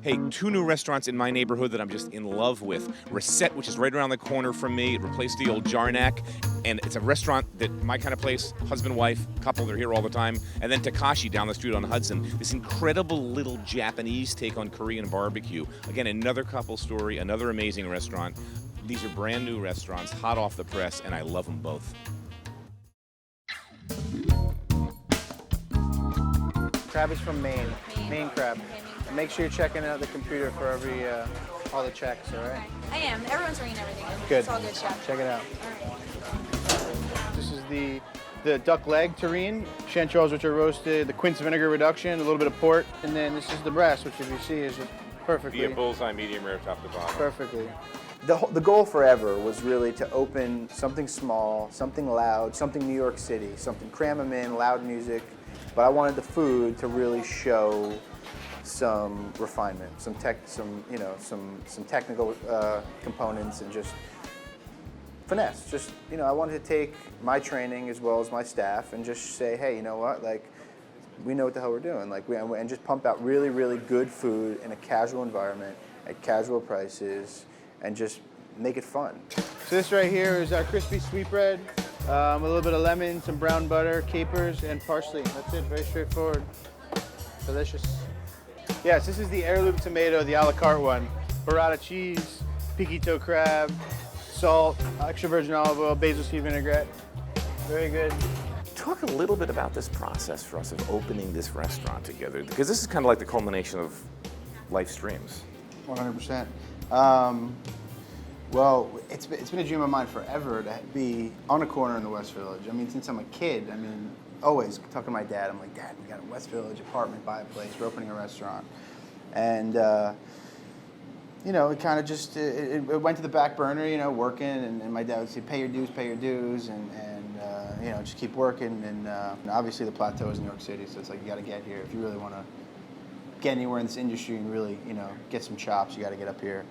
Hey, two new restaurants in my neighborhood that I'm just in love with. Recette, which is right around the corner from me. It replaced the old Jarnac. And it's a restaurant that my kind of place, husband, wife, couple, they're here all the time. And then Takashi down the street on Hudson. This incredible little Japanese take on Korean barbecue. Again, another couple story, another amazing restaurant. These are brand new restaurants, hot off the press, and I love them both. Crab is from Maine. Maine crab. And make sure you're checking out the computer for all the checks, all right? I am. Everyone's reading everything. Good. It's all good, chef. Check it out. All right. This is the duck leg terrine, chanterelles which are roasted, the quince vinegar reduction, a little bit of port, and then this is the breast, which if you see is just perfectly. Be a bullseye, medium rare, top to bottom. Perfectly. The goal forever was really to open something small, something loud, something New York City, something cram 'em in, loud music, but I wanted the food to really show some refinement, some technical components, and just finesse. Just, I wanted to take my training as well as my staff and just say, hey, you know what, like, we know what the hell we're doing, like, and just pump out really, really good food in a casual environment at casual prices, and just make it fun. So this right here is our crispy sweetbread, a little bit of lemon, some brown butter, capers, and parsley. That's it, very straightforward. Delicious. Yes, this is the heirloom tomato, the a la carte one. Burrata cheese, piquito crab, salt, extra virgin olive oil, basil seed vinaigrette. Very good. Talk a little bit about this process for us of opening this restaurant together, because this is kind of like the culmination of life's dreams. 100%. Well, it's been a dream of mine forever to be on a corner in the West Village. I mean, since I'm a kid, always talking to my dad, I'm like, Dad, we got a West Village apartment, buy a place, we're opening a restaurant. And, it kind of just, it went to the back burner, working, and my dad would say, pay your dues, and just keep working. And obviously the plateau is New York City, so it's like, you got to get here. If you really want to get anywhere in this industry and really, get some chops, you got to get up here.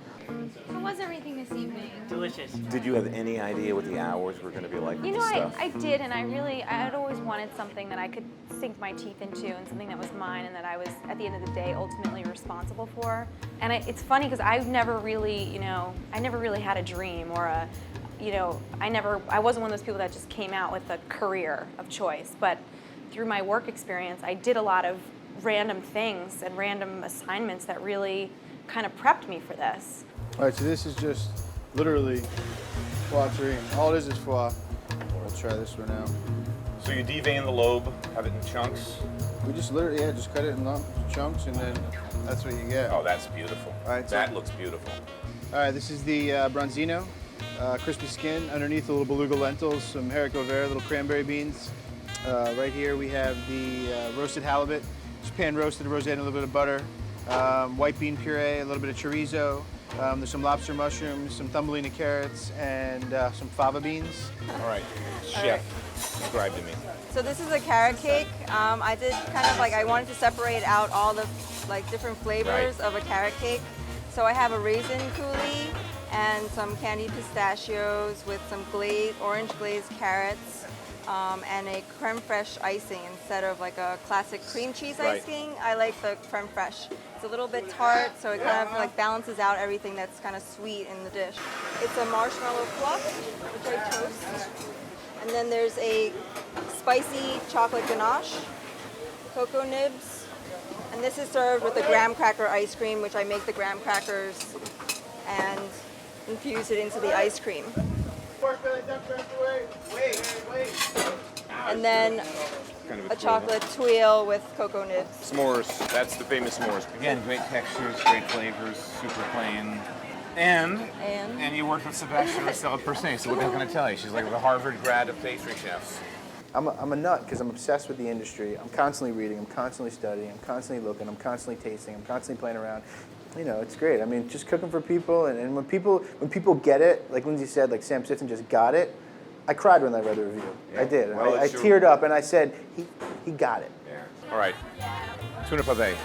How was everything this evening? Delicious. Did you have any idea what the hours were going to be like with this stuff? I did, and I had always wanted something that I could sink my teeth into, and something that was mine, and that I was, at the end of the day, ultimately responsible for. And it's funny because I never really had a dream or I wasn't one of those people that just came out with a career of choice. But through my work experience, I did a lot of random things and random assignments that really kind of prepped me for this. All right, so this is just literally foie terrine. All it is foie. We'll try this one out. So you devein the lobe, have it in chunks? We just literally, just cut it in chunks, and then that's what you get. Oh, that's beautiful. All right, that looks beautiful. All right, this is the bronzino, crispy skin. Underneath, a little beluga lentils, some haricot vert, little cranberry beans. Right here we have the roasted halibut, just pan roasted, roseate, and a little bit of butter. White bean puree, a little bit of chorizo. There's some lobster mushrooms, some thumbelina carrots, and some fava beans. All right, chef, describe to me. So this is a carrot cake. I did I wanted to separate out all the different flavors of a carrot cake. So I have a raisin coulis and some candied pistachios with some orange glazed carrots, and a creme fraiche icing instead of like a classic cream cheese icing. I like the creme fraiche. It's a little bit tart, so it kind of balances out everything that's kind of sweet in the dish. It's a marshmallow fluff, which I toast. And then there's a spicy chocolate ganache, cocoa nibs, and this is served with a graham cracker ice cream, which I make the graham crackers and infuse it into the ice cream. And then a chocolate tuile with cocoa nibs. S'mores, that's the famous s'mores. Again, great textures, great flavors, super plain. And you worked with Sebastian Marcel per se, so what can I tell you? She's like the Harvard grad of pastry chefs. I'm a nut because I'm obsessed with the industry. I'm constantly reading, I'm constantly studying, I'm constantly looking, I'm constantly tasting, I'm constantly playing around. It's great. I mean, just cooking for people, and when people get it, like Lindsay said, like Sam Sitson just got it, I cried when I read the review. Yeah. I did. Well, I teared up, and I said, he got it. Yeah. All right. Tuna pave.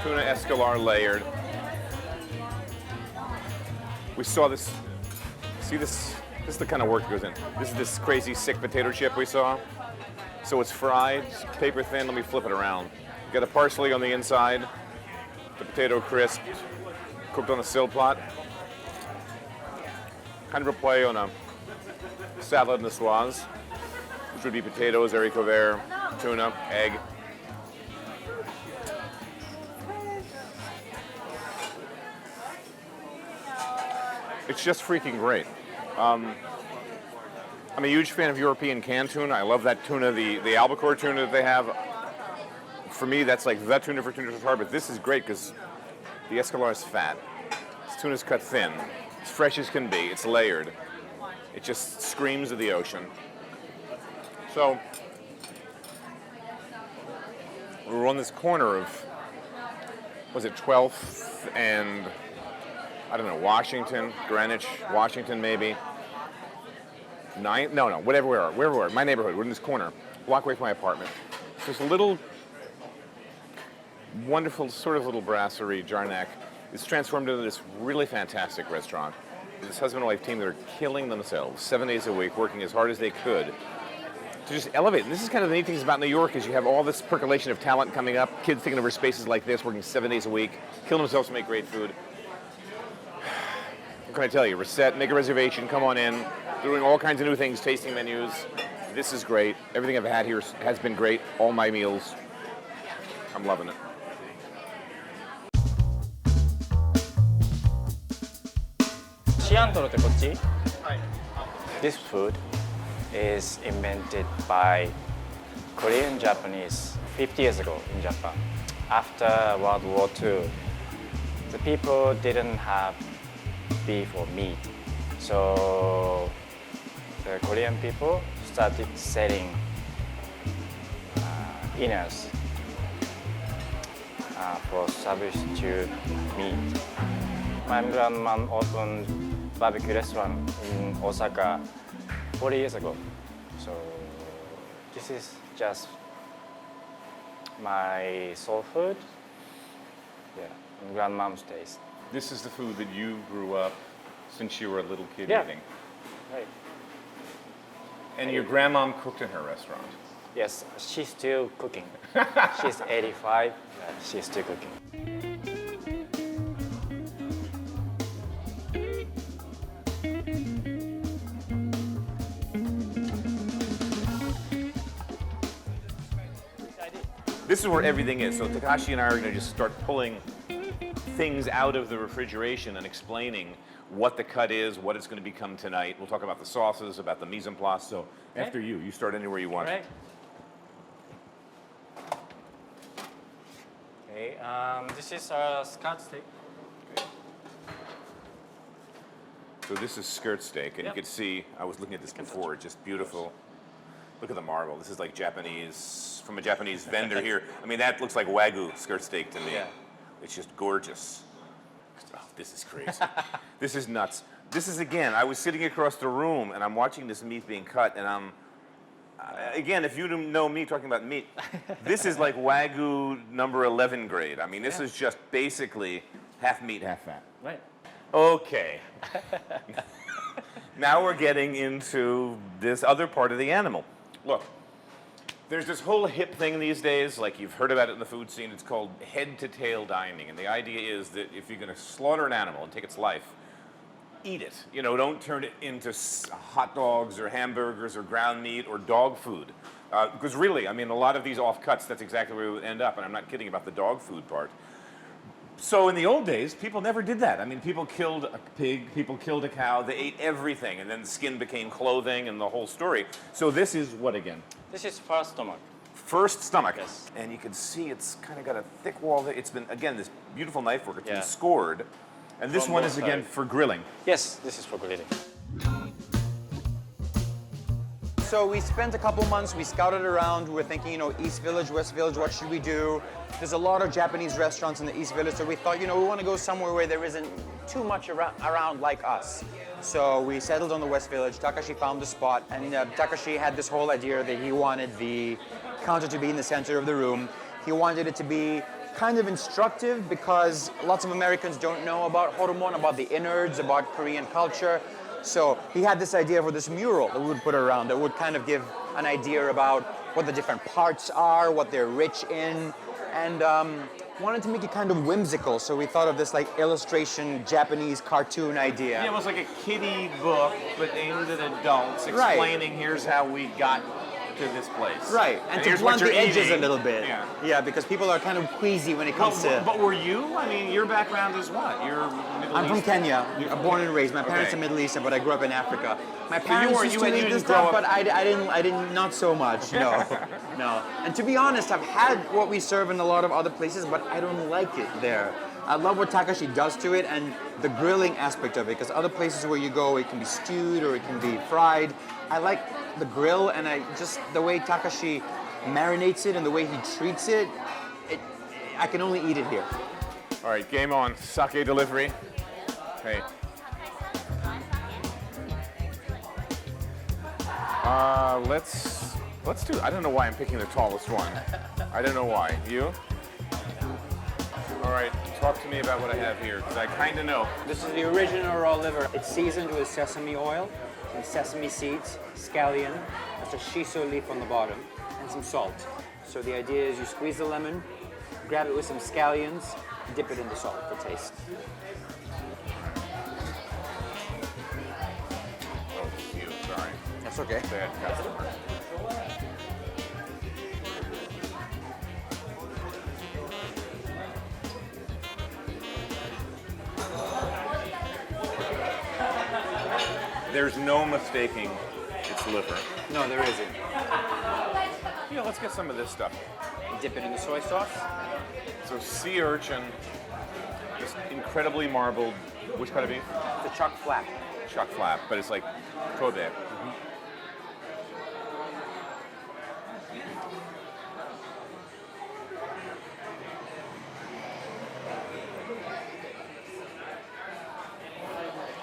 Tuna escalar layered. We saw this. See this This is the kind of work that goes in. This is this crazy sick potato chip we saw. So it's fried, it's paper thin. Let me flip it around. You got the parsley on the inside, the potato crisp, cooked on a silplot. Kind of a play on a salad niçoise, which would be potatoes, haricots verts, tuna, egg. It's just freaking great. I'm a huge fan of European canned tuna. I love that tuna, the albacore tuna that they have. For me, that's like the tuna for tuna tartar, but this is great because the escalar is fat. This tuna's cut thin. It's fresh as can be. It's layered. It just screams of the ocean. So, we're on this corner of, was it 12th and, I don't know, Washington, Greenwich, Washington maybe. 9th? No, wherever we are, my neighborhood. We're in this corner, block away from my apartment. This little, wonderful sort of little brasserie, Jarnac, is transformed into this really fantastic restaurant. This husband and wife team that are killing themselves 7 days a week, working as hard as they could to just elevate. And this is kind of the neat things about New York is you have all this percolation of talent coming up, kids taking over spaces like this, working 7 days a week, killing themselves to make great food. What can I tell you? Recette, make a reservation, come on in. Doing all kinds of new things, tasting menus. This is great. Everything I've had here has been great. All my meals. I'm loving it. This food is invented by Korean Japanese 50 years ago in Japan. After World War II, the people didn't have beef or meat. So the Korean people started selling innards for substitute meat. My grandma opened barbecue restaurant in Osaka 40 years ago. So this is just my soul food. Yeah, grandmom's taste. This is the food that you grew up since you were a little kid Yeah. eating. Right. And your grandmom cooked in her restaurant. Yes, she's still cooking. She's 85, she's still cooking. This is where everything is. So Takashi and I are going to just start pulling things out of the refrigeration and explaining what the cut is, what it's going to become tonight. We'll talk about the sauces, about the mise en place. So after you start anywhere you want. Right. Okay, this is our skirt steak. So this is skirt steak, and Yep. you can see, I was looking at this before, just beautiful. Look at the marble. This is like Japanese, from a Japanese vendor here. I mean, that looks like Wagyu skirt steak to me. Yeah. It's just gorgeous. Oh, this is crazy. This is nuts. This is, again, I was sitting across the room, and I'm watching this meat being cut, and I'm, again, if you don't know me talking about meat, this is like Wagyu number 11 grade. I mean, this is just basically half meat, half fat. Right. Okay. Now we're getting into this other part of the animal. Look, there's this whole hip thing these days, like you've heard about it in the food scene, it's called head-to-tail dining. And the idea is that if you're going to slaughter an animal and take its life, eat it. You know, don't turn it into hot dogs or hamburgers or ground meat or dog food. Because really, I mean, a lot of these off-cuts, that's exactly where we would end up. And I'm not kidding about the dog food part. So in the old days, people never did that. I mean, people killed a pig, people killed a cow, they ate everything, and then the skin became clothing and the whole story. So this is what again? This is first stomach. First stomach. Yes. And you can see it's kind of got a thick wall there. It's been, again, this beautiful knife work. It's Yeah. been scored. And this From one both is, again, sides. for grilling. Yes, this is for grilling. So we spent a couple months, we scouted around, we're thinking, you know, East Village, West Village, what should we do? There's a lot of Japanese restaurants in the East Village, so we thought, you know, we want to go somewhere where there isn't too much around like us. So we settled on the West Village. Takashi found the spot, and Takashi had this whole idea that he wanted the counter to be in the center of the room. He wanted it to be kind of instructive because lots of Americans don't know about horomon, about the innards, about Korean culture. So he had this idea for this mural that we would put around that would kind of give an idea about what the different parts are, what they're rich in, and wanted to make it kind of whimsical. So we thought of this like illustration Japanese cartoon idea. Yeah, it was like a kiddie book, but aimed at adults, Right. explaining here's how we got to this place. Right, and to here's what blunt the you're edges eating. a little bit. Yeah. Because people are kind of queasy when it comes to. But were you? I mean, your background is what? You're Middle I'm from Eastern? Kenya. You're I'm born and raised. My parents Okay. are Middle Eastern, but I grew up in Africa. My you parents weren't- used you to didn't eat this grow stuff, up- but I didn't, not so much. No, no. And to be honest, I've had what we serve in a lot of other places, but I don't like it there. I love what Takashi does to it and the grilling aspect of it, because other places where you go, it can be stewed or it can be fried. I like the grill, and the way Takashi marinates it and the way he treats it, I can only eat it here. All right, game on. Sake delivery. Hey. Let's do. I don't know why I'm picking the tallest one. I don't know why. You? All right, talk to me about what I have here, because I kind of know. This is the original raw liver. It's seasoned with sesame oil, some sesame seeds, scallion, that's a shiso leaf on the bottom, and some salt. So the idea is you squeeze the lemon, grab it with some scallions, dip it in the salt for taste. Oh, cute. Sorry. That's okay. Bad customer. There's no mistaking it's liver. No, there isn't. Yeah, let's get some of this stuff. You dip it in the soy sauce. So sea urchin, just incredibly marbled. Which cut of beef? It's a chuck flap. Chuck flap, but it's like Kobe.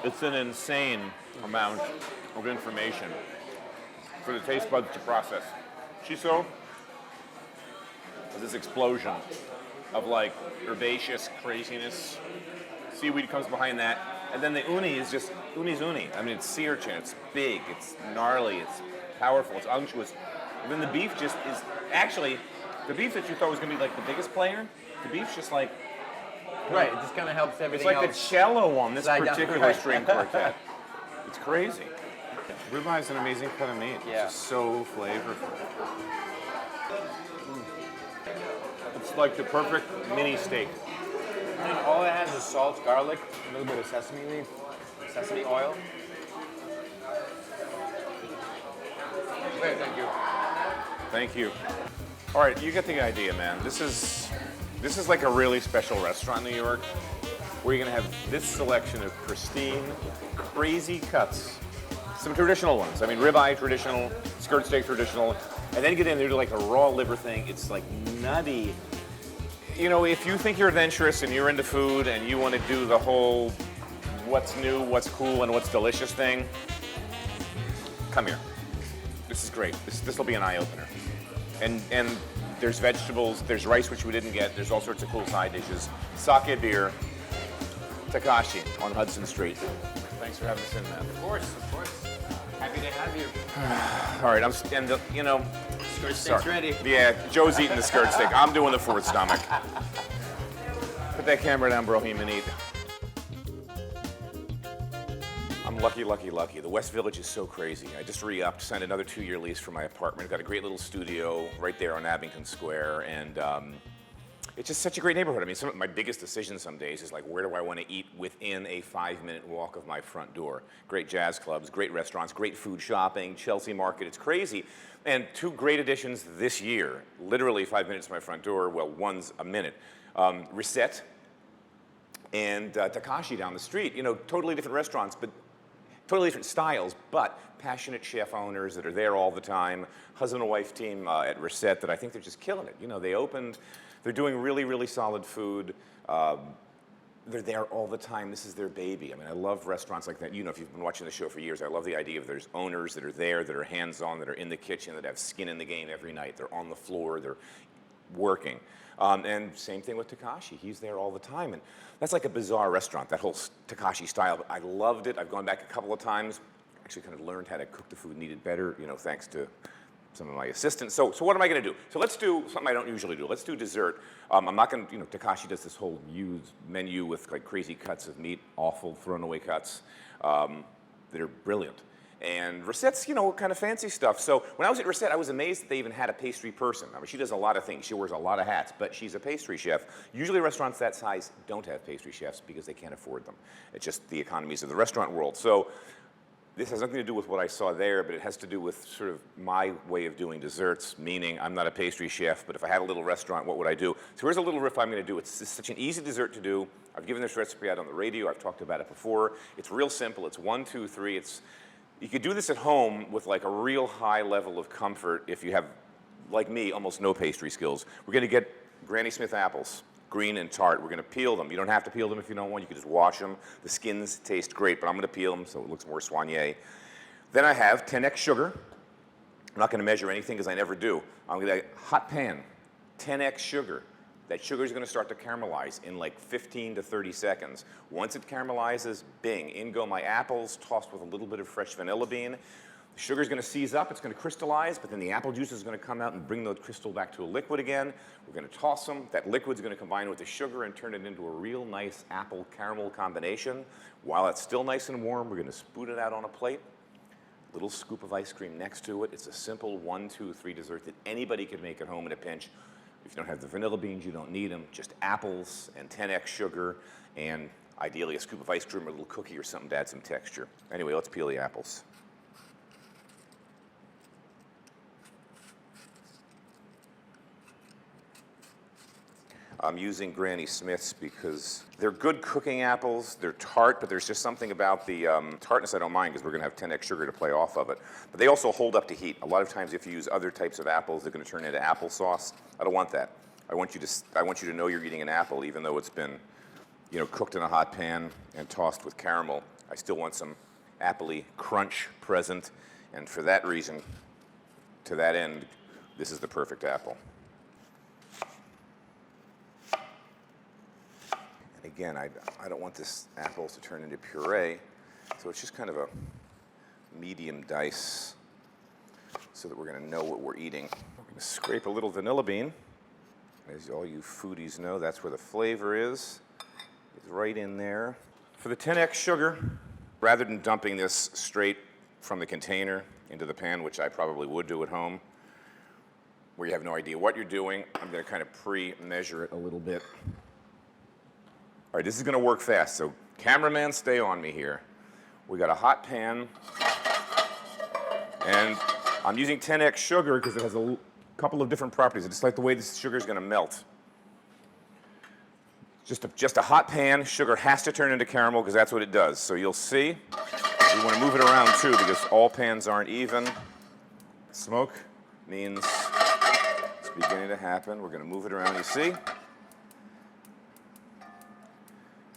It's an insane amount of information for the taste buds to process. Shiso is this explosion of like herbaceous craziness. Seaweed comes behind that. And then the uni is just, uni's uni. I mean, it's sea urchin, it's big, it's gnarly, it's powerful, it's unctuous. And then the beef just is, actually, the beef that you thought was gonna be like the biggest player, the beef's just like, Right, it just kind of helps it's everything like the else. cello on this slide down. particular Right. string quartet. It's crazy. Ribeye is an amazing cut of meat. Yeah. It's just so flavorful. It's like the perfect mini steak. And all it has is salt, garlic, a little bit of sesame leaf, sesame oil. Great, thank you. Thank you. All right, you get the idea, man. This is like a really special restaurant in New York where you're gonna have this selection of pristine, crazy cuts. Some traditional ones. I mean, ribeye traditional, skirt steak traditional, and then get in there to like a raw liver thing. It's like nutty. You know, if you think you're adventurous and you're into food and you want to do the whole what's new, what's cool, and what's delicious thing, come here. This is great. This will be an eye-opener. And there's vegetables, there's rice, which we didn't get, there's all sorts of cool side dishes. Sake beer, Takashi on Hudson Street. Thanks for having us in, man. Of course. Happy to have you. All right, Skirt steak's sorry. ready. Yeah, Joe's eating the skirt steak. I'm doing the fourth stomach. Put that camera down, Brohim, and eat. I'm lucky. The West Village is so crazy. I just re-upped, signed another 2-year lease for my apartment. Got a great little studio right there on Abington Square, and it's just such a great neighborhood. I mean, some of my biggest decisions some days is like, where do I want to eat within a 5-minute walk of my front door? Great jazz clubs, great restaurants, great food shopping, Chelsea Market. It's crazy. And 2 great additions this year, literally 5 minutes to my front door. Well, one's a minute. Recette and Takashi down the street. You know, totally different restaurants, but totally different styles, but passionate chef owners that are there all the time. Husband and wife team at Recette that I think they're just killing it. You know, they're doing really, really solid food. They're there all the time. This is their baby. I mean, I love restaurants like that. You know, if you've been watching the show for years, I love the idea of there's owners that are there, that are hands-on, that are in the kitchen, that have skin in the game every night. They're on the floor. They're working. And same thing with Takashi. He's there all the time. And that's like a bizarre restaurant, that whole Takashi style. But I loved it. I've gone back a couple of times. Actually kind of learned how to cook the food, needed better, you know, thanks to some of my assistants. So what am I going to do? So let's do something I don't usually do. Let's do dessert. I'm not going to, you know, Takashi does this whole menu with like crazy cuts of meat, awful thrown away cuts that are brilliant. And Recette's, you know, kind of fancy stuff. So when I was at Recette, I was amazed that they even had a pastry person. I mean, she does a lot of things. She wears a lot of hats, but she's a pastry chef. Usually restaurants that size don't have pastry chefs because they can't afford them. It's just the economies of the restaurant world. So this has nothing to do with what I saw there, but it has to do with sort of my way of doing desserts, meaning I'm not a pastry chef, but if I had a little restaurant, what would I do? So here's a little riff I'm going to do. It's such an easy dessert to do. I've given this recipe out on the radio. I've talked about it before. It's real simple. It's 1, 2, 3. You could do this at home with like a real high level of comfort if you have, like me, almost no pastry skills. We're going to get Granny Smith apples, green and tart. We're going to peel them. You don't have to peel them if you don't want. You can just wash them. The skins taste great, but I'm going to peel them so it looks more soigné. Then I have 10x sugar. I'm not going to measure anything because I never do. I'm going to hot pan, 10x sugar. That sugar is going to start to caramelize in like 15 to 30 seconds. Once it caramelizes, bing, in go my apples, tossed with a little bit of fresh vanilla bean. The sugar is going to seize up, it's going to crystallize, but then the apple juice is going to come out and bring the crystal back to a liquid again. We're going to toss them. That liquid is going to combine with the sugar and turn it into a real nice apple caramel combination. While it's still nice and warm, we're going to spoon it out on a plate. Little scoop of ice cream next to it. It's a simple 1, 2, 3 dessert that anybody could make at home in a pinch. If you don't have the vanilla beans, you don't need them. Just apples and 10x sugar and ideally a scoop of ice cream or a little cookie or something to add some texture. Anyway, let's peel the apples. I'm using Granny Smith's because they're good cooking apples. They're tart, but there's just something about the tartness I don't mind because we're going to have 10x sugar to play off of it. But they also hold up to heat. A lot of times if you use other types of apples, they're going to turn into applesauce. I don't want that. I want you to know you're eating an apple even though it's been, you know, cooked in a hot pan and tossed with caramel. I still want some appley crunch present, and for that reason, to that end, this is the perfect apple. Again, I don't want this apples to turn into puree, so it's just kind of a medium dice so that we're going to know what we're eating. We're going to scrape a little vanilla bean. As all you foodies know, that's where the flavor is. It's right in there. For the 10x sugar, rather than dumping this straight from the container into the pan, which I probably would do at home, where you have no idea what you're doing, I'm going to kind of pre-measure it a little bit. All right, this is going to work fast, so cameraman, stay on me here. We got a hot pan, and I'm using 10x sugar because it has a couple of different properties. I just like the way this sugar is going to melt. Just a hot pan. Sugar has to turn into caramel because that's what it does. So you'll see. We want to move it around too because all pans aren't even. Smoke means it's beginning to happen. We're going to move it around. You see?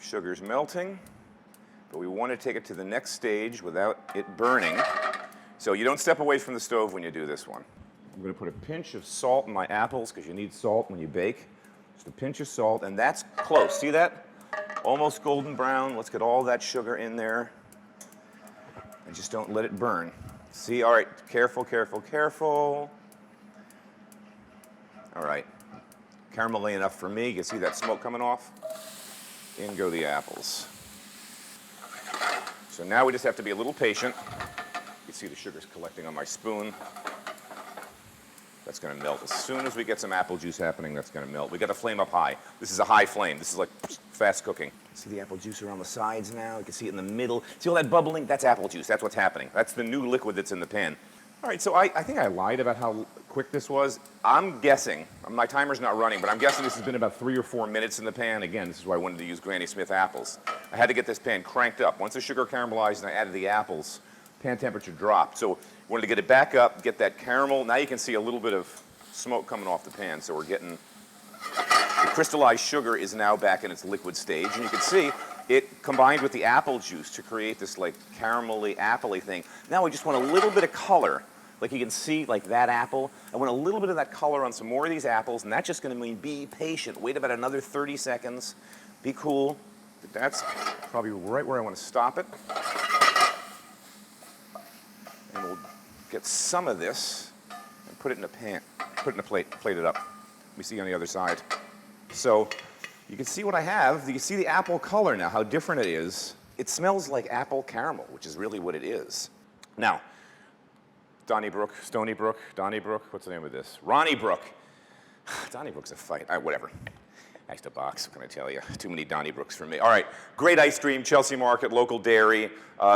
Sugar's melting, but we want to take it to the next stage without it burning. So you don't step away from the stove when you do this one. I'm going to put a pinch of salt in my apples because you need salt when you bake. Just a pinch of salt, and that's close. See that? Almost golden brown. Let's get all that sugar in there. And just don't let it burn. See? All right. Careful, careful, careful. All right. Caramelly enough for me. You can see that smoke coming off. In go the apples. So now we just have to be a little patient. You can see the sugar's collecting on my spoon. That's going to melt. As soon as we get some apple juice happening, that's going to melt. We got the flame up high. This is a high flame. This is like fast cooking. See the apple juice around the sides now? You can see it in the middle. See all that bubbling? That's apple juice. That's what's happening. That's the new liquid that's in the pan. All right, so I think I lied about how quick this was. I'm guessing, my timer's not running, but I'm guessing this has been about 3 or 4 minutes in the pan. Again, this is why I wanted to use Granny Smith apples. I had to get this pan cranked up. Once the sugar caramelized and I added the apples, pan temperature dropped. So wanted to get it back up, get that caramel. Now you can see a little bit of smoke coming off the pan. So we're getting, the crystallized sugar is now back in its liquid stage. And you can see it combined with the apple juice to create this like caramelly, appley thing. Now we just want a little bit of color. Like you can see, like that apple. I want a little bit of that color on some more of these apples, and that's just going to mean be patient. Wait about another 30 seconds. Be cool. That's probably right where I want to stop it. And we'll get some of this and put it in a pan, put it in a plate, plate it up. We see on the other side. So you can see what I have. You can see the apple color now, how different it is. It smells like apple caramel, which is really what it is. Now, Donnybrook, Stonybrook, Donnybrook, what's the name of this? Ronnybrook. Donnybrook's a fight. All right, whatever. Next to box, what can I tell you? Too many Donnybrooks for me. All right, great ice cream, Chelsea Market, local dairy.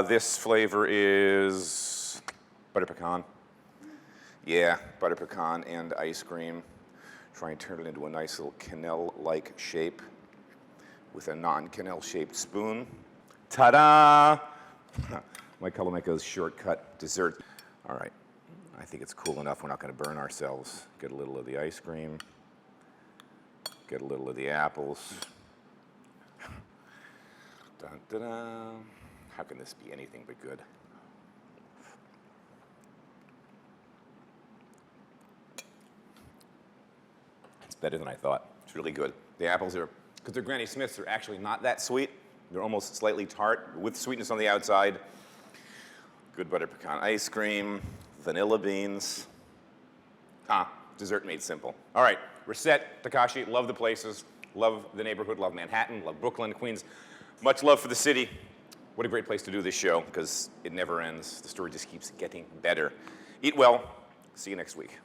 This flavor is butter pecan. Yeah, butter pecan and ice cream. Try and turn it into a nice little quenelle-like shape with a non-quenelle-shaped spoon. Ta-da! My Colameco's shortcut dessert. All right, I think it's cool enough. We're not going to burn ourselves. Get a little of the ice cream. Get a little of the apples. Dun, dun, dun. How can this be anything but good? It's better than I thought. It's really good. The apples are, because they're Granny Smiths, they're actually not that sweet. They're almost slightly tart with sweetness on the outside. Good butter pecan ice cream, vanilla beans. Dessert made simple. All right, Recette, Takashi, love the places, love the neighborhood, love Manhattan, love Brooklyn, Queens. Much love for the city. What a great place to do this show, because it never ends. The story just keeps getting better. Eat well. See you next week.